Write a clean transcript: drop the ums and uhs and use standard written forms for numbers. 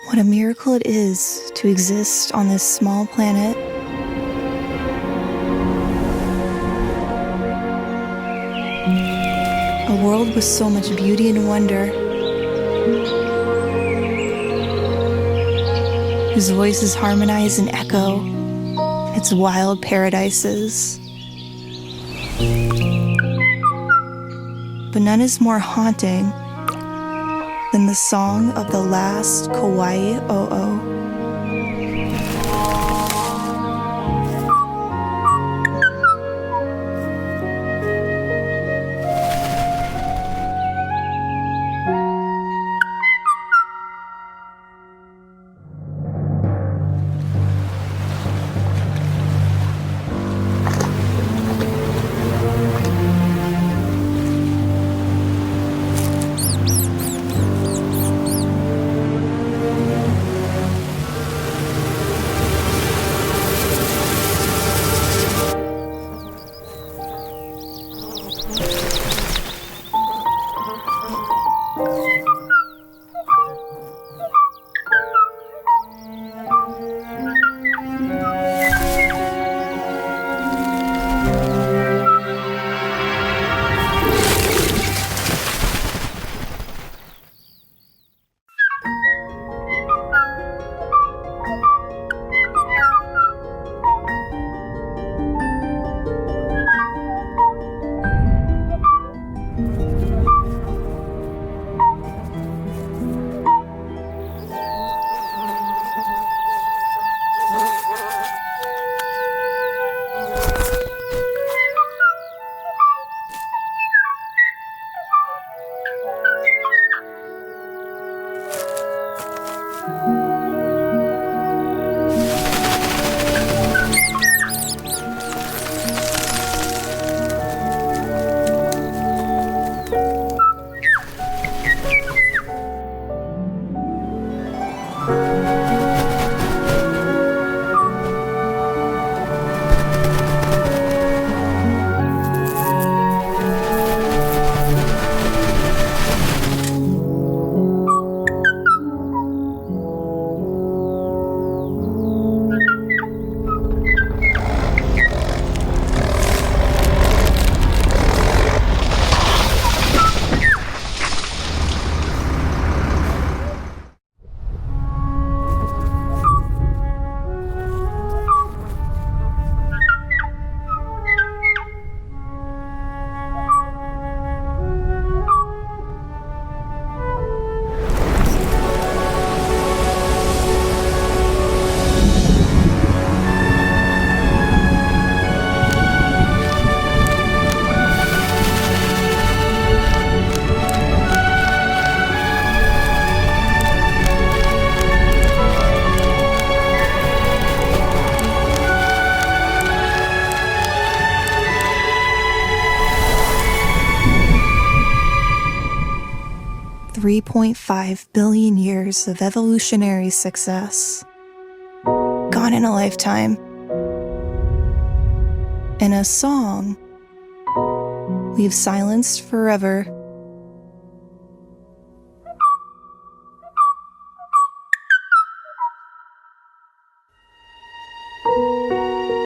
What a miracle it is to exist on this small planet. A world with so much beauty and wonder, whose voices harmonize and echo its wild paradises. But none is more haunting than the song of the last Kaua'i O'o. $3.5 billion years of evolutionary success, gone in a lifetime. In a song we've silenced forever.